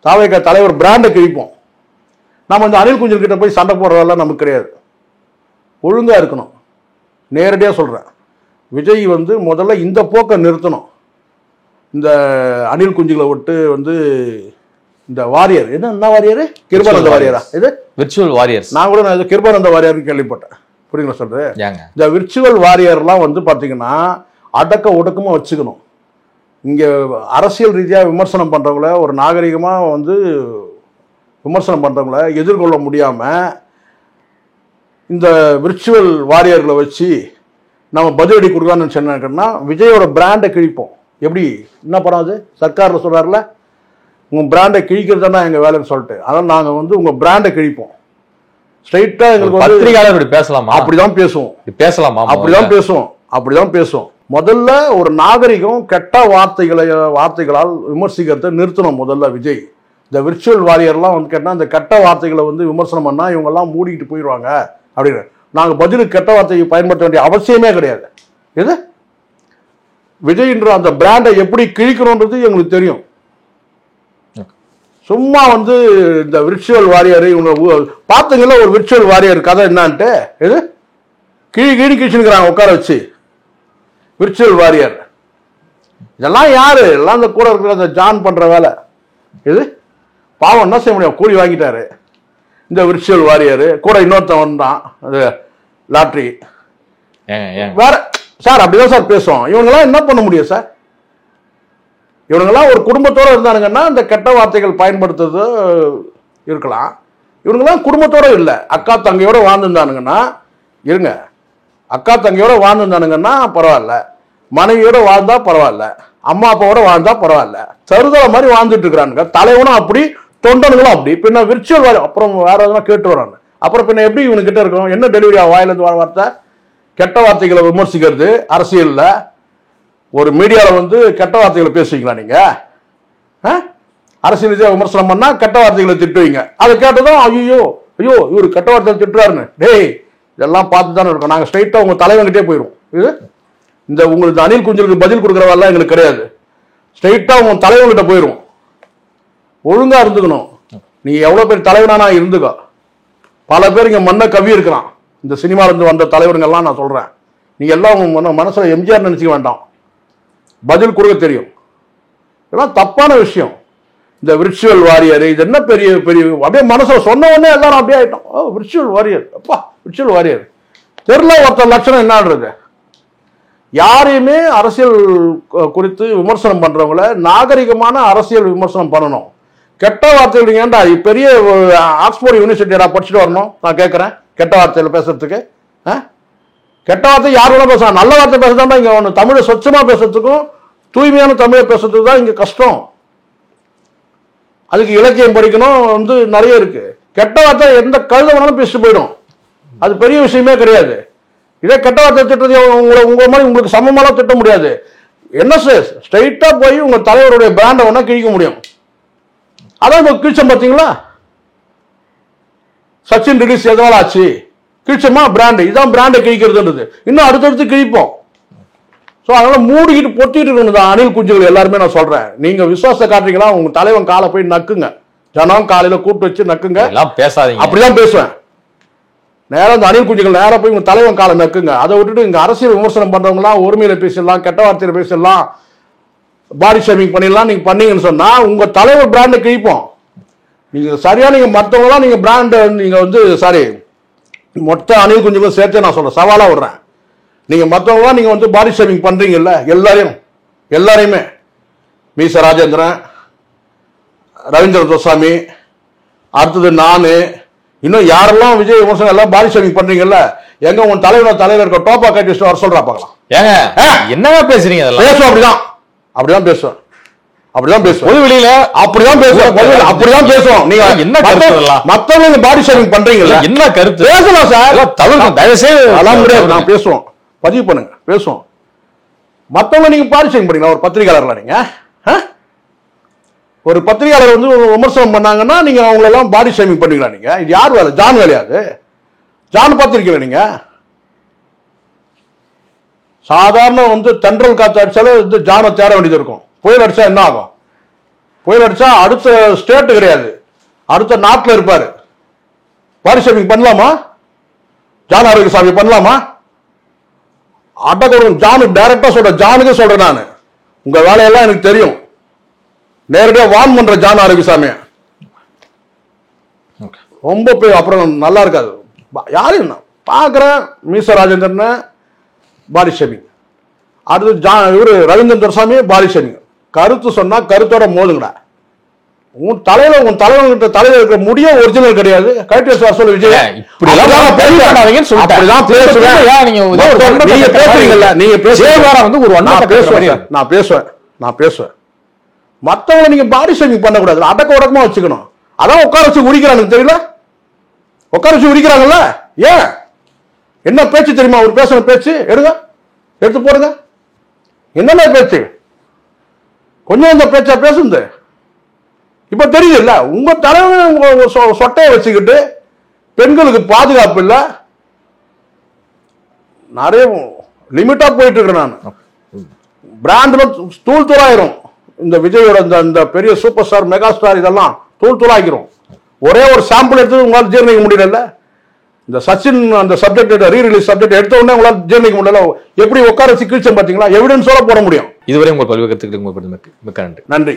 தாவேகா தலைவர் பிராண்டை கிழிப்போம். நம்ம இந்த அணில் குஞ்சுகிட்ட போய் சண்டை போடுற வேலை நமக்கு கிடையாது. ஒழுங்காக இருக்கணும். நேரடியாக சொல்கிறேன். விஜய் வந்து முதல்ல இந்த போக்கை நிறுத்தணும். இந்த அணில் குஞ்சுகளை விட்டு வந்து இந்த வாரியர், என்ன வாரியர்? கிருபானந்த வாரியரா? இது விர்ச்சுவல் வாரியர்ஸ். நான் கூட இது கிருபானந்த வாரியர்னு கேள்விப்பட்டேன். புரியுங்களா சொல்றது? இந்த விர்ச்சுவல் வாரியர்லாம் வந்து பார்த்தீங்கன்னா அடக்க ஒடுக்கமாக வச்சுக்கணும். இங்கே அரசியல் ரீதியாக விமர்சனம் பண்ணுறவங்கள, ஒரு நாகரிகமாக வந்து விமர்சனம் பண்ணுறவங்கள எதிர்கொள்ள முடியாமல் இந்த விர்ச்சுவல் வாரியர்களை வச்சு நம்ம பதிலடி கொடுக்கலான்னு சொன்னா விஜயோட பிராண்டை கிழிப்போம். எப்படி? என்ன படம் அது? சர்க்காரில் சொல்கிறார்ல, உங்கள் பிராண்டை கிழிக்கிறது தானே எங்கள் வேலைன்னு சொல்லிட்டு. அதனால் நாங்கள் வந்து உங்கள் பிராண்டை கிழிப்போம். ஸ்ட்ரைட்டாக எங்களுக்கு பத்திரிகையாளர் இப்படி பேசலாமா? அப்படிதான் பேசுவோம். பேசலாமா? அப்படிதான் பேசுவோம். முதல்ல ஒரு நாகரிகம் கெட்ட வார்த்தைகளால் விமர்சிக்கிறத நிறுத்தணும். முதல்ல விஜய் இந்த விர்ச்சுவல் வாரியர்லாம் வந்து கேட்டால் இந்த கெட்ட வார்த்தைகளை வந்து விமர்சனம் பண்ணால் இவங்கெல்லாம் மூடிக்கிட்டு போயிடுவாங்க அப்படின்னு. நாங்கள் பதிலுக்கு கெட்ட வார்த்தையை பயன்படுத்த வேண்டிய அவசியமே கிடையாது. எது விஜய்ன்ற அந்த பிராண்டை எப்படி கிழிக்கணுன்றது எங்களுக்கு தெரியும். சும்மா வந்து இந்த விர்ச்சுவல் வாரியர் இவங்க பார்த்தீங்களா, ஒரு விர்ச்சுவல் வாரியர் கதை என்னான்ட்டு, எது கிழிச்சுக்கிறாங்க உட்கார வச்சு. விர்ச்சுவல் வாரியர் இதெல்லாம் யாரு? எல்லாம் இந்த கூட இருக்கிற அந்த ஜான் பண்ற வேலை. இது பாவம், என்ன செய்ய முடியும்? கூலி வாங்கிட்டாரு. இந்த விர்ச்சுவல் வாரியர் கூட இன்னொருத்தவன் தான் அது லாட்ரி வேற சார். அப்படிதான் சார் பேசுவோம். இவங்கெல்லாம் என்ன பண்ண முடியும் சார்? இவங்கெல்லாம் ஒரு குடும்பத்தோட இருந்தானுங்கன்னா இந்த கெட்ட வார்த்தைகள் பயன்படுத்துறது இருக்கலாம். இவங்கெல்லாம் குடும்பத்தோட இல்லை, அக்கா தங்கையோட வாழ்ந்துருந்தானுங்கன்னா இருங்க. அக்கா தங்கையோட வாழ்ந்துருந்தானுங்கன்னா பரவாயில்ல, மனைவியோட வாழ்ந்தா பரவாயில்ல, அம்மா அப்பாவோட வாழ்ந்தா பரவாயில்ல. தருதலை மாதிரி வாழ்ந்துட்டு இருக்கிறானுங்க. தலைவனும் அப்படி, தொண்டனுங்களும் அப்படி. பின்ன விர்ச்சுவல் வாரி அப்புறம் வேற எதுனா கேட்டு வராங்க. அப்புறம் பின்ன எப்படி இவனு கிட்ட இருக்கும்? என்ன டெலிவரி வாயிலிருந்து வர வார்த்தை? கெட்ட வார்த்தைகளை விமர்சிக்கிறது அரசியல்ல. ஒரு மீடியாவில் வந்து கெட்ட வார்த்தைகளை பேசுவீங்களா நீங்க? அரசியல் ரீதியாக விமர்சனம் பண்ணா கெட்ட வார்த்தைகளை திட்டுவீங்க. அதை கேட்டதும் ஐயோ இவரு கெட்ட வார்த்தை திட்டுறாருன்னு. டேய், இதெல்லாம் பார்த்து தானே இருக்கோம். நாங்கள் ஸ்ட்ரைட்டாக உங்க தலைவன்கிட்டே போயிடுவோம். இது இந்த உங்களுக்கு அணில் குஞ்சுகளுக்கு பதில் கொடுக்குறவெல்லாம் எங்களுக்கு கிடையாது. ஸ்ட்ரைட்டாக உங்க தலைவன்கிட்ட போயிடுவோம். ஒழுங்கா இருந்துக்கணும். நீ எவ்வளோ பேர் தலைவனானா இருந்துக்கோ. பல பேர் இங்கே மண்ணை கவி இருக்கிறான். இந்த சினிமாவிலேருந்து வந்த தலைவருங்கெல்லாம் நான் சொல்கிறேன். நீங்கள் எல்லாம் உங்கள் மனசில் எம்ஜிஆர் நினச்சிக்க வேண்டாம். பதில் கொடுக்க தெரியும். இதெல்லாம் தப்பான விஷயம். இந்த விர்ச்சுவல் வாரியர் இது என்ன பெரிய அப்படியே மனசில் சொன்ன உடனே எல்லாரும் அப்படியே ஆகிட்டோம். விர்ச்சுவல் வாரியர், அப்பா விர்ச்சுவல் வாரியர் தெரியல ஒருத்தர் லட்சணம் என்னன்றது. யாரையுமே அரசியல் குறித்து விமர்சனம் பண்றவங்கள நாகரிகமான அரசியல் விமர்சனம் பண்ணணும். கெட்ட வார்த்தைகள் ஏன்டா பெரிய ஆக்ஸ்போர்ட் யூனிவர்சிட்டியா படிச்சுட்டு வரணும்? நான் கேட்கறேன். கெட்ட வார்த்தையில பேசுறதுக்கு கெட்ட வார்த்தை யார் வேணா பேசலாம். நல்ல வார்த்தை பேசுறதா இங்க ஒன்று. தமிழை சொச்சமா பேசுறதுக்கும் தூய்மையான தமிழை பேசுறதுக்கு தான் இங்க கஷ்டம். அதுக்கு இலக்கியம் படிக்கணும் வந்து நிறைய இருக்கு. கெட்ட வார்த்தை எந்த கழுத வேணாலும் பேசிட்டு போயிடும். அது பெரிய விஷயமே கிடையாது. இதே கெட்ட வார்த்தை திட்டத்தை உங்க மாதிரி உங்களுக்கு சமமாலாம் திட்ட முடியாது. என்ன ஸ்ட்ரைட்டா போய் உங்க தலைவருடைய பிராண்டை வேணா கிழிக்க முடியும். அதான் இப்போ கிழிச்சம் பார்த்தீங்களா? சச்சின் ரிலீஸ் எதனால ஆச்சு? கிழிச்சமா பிராண்டு. இதுதான் பிராண்டை கிழிக்கிறதுன்றது. இன்னும் அடுத்தடுத்து கிழிப்போம். ஸோ அதனால மூடிக்கிட்டு பொத்திட்டு இருக்கணும் தான் அணில் குஞ்சுகள் எல்லாருமே. நான் சொல்றேன், நீங்க விசுவாசத்தை காட்டுறீங்களா? உங்க தலைவன் காலை போய் நக்குங்க. ஜனம் காலையில கூப்பிட்டு வச்சு நக்குங்க. பேசாதீங்க. அப்படிதான் பேசுவேன். நேரம் இந்த அணில் குஞ்சுகள் நேரம் போய் உங்க தலைவன் காலை நக்குங்க. அதை விட்டுட்டு இங்க அரசியல் விமர்சனம் பண்றவங்களாம் ஒருமையில பேசிடலாம், கெட்ட வார்த்தையில பேசிடலாம், பாடி ஷேமிங் பண்ணிடலாம். நீங்க பண்ணீங்கன்னு சொன்னா உங்க தலைவர் பிராண்டை கிழிப்போம். நீங்க சரியா நீங்க மற்றவங்களாம் நீங்க பிராண்ட் நீங்க வந்து சாரி மொத்த அணில் குஞ்சுகளும் சேர்த்து நான் சொல்றேன், சவாலா விடுறேன். நீங்க மற்றவங்களாம் நீங்க வந்து பாடி ஷேமிங் பண்றீங்கல்ல, எல்லாரையுமே மீச ராஜேந்திரன், ரவீந்திர துரைசாமி, அடுத்தது நானு, இன்னும் யாரெல்லாம் விஜய் விமர்சனம் எல்லாம் பாடி ஷேமிங் பண்றீங்கல்ல, எங்க உன் தலைவர் இருக்க டோப்பா கட்டி வர சொல்றா பார்க்கலாம். ஏங்க என்னங்க பேசுறீங்க? பேசுவோம். அப்படிதான் பேசுவேன். பொது வெளியில அப்படிதான் பேசுவோம். நீங்க என்ன மத்தவங்க பாடி ஷேமிங் பண்றீங்கல்ல, என்ன கருத்து பேசலாம் சார். தயவு செய்து அதெல்லாம் முடியாது. நான் பேசுவோம், பதிவு பண்ணுங்க, பேசுவோம். மத்தவங்க நீங்க பாடி ஷேமிங் பண்ணீங்களா? ஒரு பத்திரிகையாளர்ல நீங்க ஒரு பத்திரிகையாளர் வந்து விமர்சனம் பண்ணாங்கன்னா நீங்க அவங்க எல்லாம் பாடி ஷேமிங் பண்ணீங்களா? நீங்க இது யார் வேலை? ஜான் வேலையாது? ஜான் பார்த்திருக்கீங்களா நீங்க? சாதாரண வந்து தென்றல் காத்து அடிச்சாலும் வந்து ஜானை தேட வேண்டியது இருக்கும். புயல் அடிச்சா என்ன ஆகும்? புயல் அடிச்சா அடுத்த ஸ்டேட் கிடையாது, அடுத்த நாட்டில் இருப்பாரு. பாடி ஷேமிங் பண்ணலாமா? ஜான் ஆரோக்கியசாமி பண்ணலாமா? அடக்கணும். ஜானுக்கு டைரக்டா சொல்றேன், ஜானுக்கு சொல்றேன் நான். உங்க வேலையெல்லாம் எனக்கு தெரியும். நேரடியா வான் பண்ற ஜான் ஆரோக்கியசாமி ரொம்ப அப்புறம் நல்லா இருக்காது. யாரும் பாக்குறேன் மீச ராஜேந்திரன் பாடி ஷேமிங், அடுத்து இவரு ரவீந்திர துரைசாமி பாடி ஷேமிங். கருத்து சொன்னா கருத்தோட மோதுங்கடா. உன் தலைவர்கிட்ட தலைவர் இருக்கிற முடிய ஒரிஜினல் கிடையாது. கரெக்ட் சொல்லு விஜய். நான் பேசுவேன். மத்தவங்க நீங்க பாடி ஷேமிங் பண்ணக்கூடாது, அடக்க உடக்கமா வச்சுக்கணும். அதான் உட்கார வச்சு உரிக்கிறாங்க, தெரியல? உட்கார வச்சு உரிக்கிறாங்கல்ல. ஏன் என்ன பேச்சு தெரியுமா? ஒரு பேசுற பேச்சு எடுத்து போடுங்க. என்னென்ன பேச்சு? கொஞ்சம் இந்த பேச்சா பேசுது. இப்ப தெரியுது இல்ல, உங்க தலைவன் சொட்டையை வச்சுக்கிட்டு பெண்களுக்கு பாதுகாப்பு இல்ல, நிறைய லிமிட்டா போயிட்டு இருக்கேன் நான். பிராண்ட்ல தூளாயிரும். இந்த விஜயோட இந்த பெரிய சூப்பர் ஸ்டார் மெகா ஸ்டார் இதெல்லாம் தூளாக்கிரும். ஒரே ஒரு சாம்பிள் எடுத்து உங்களால் ஜீரணிக்க முடியல. இந்த சச்சின் அந்த சப்ஜெக்ட் ரீரிலீஸ் சப்ஜெக்ட் எடுத்த உடனே உங்களால் ஜீரணிக்க முடியல. எப்படி உட்கார சிக்கிச்சம் பாத்தீங்களா? எவிடன்ஸோட போட முடியும். இதுவரை உங்கள் பல்வேறு கருத்துக்களுக்கு மிக்க நன்றி.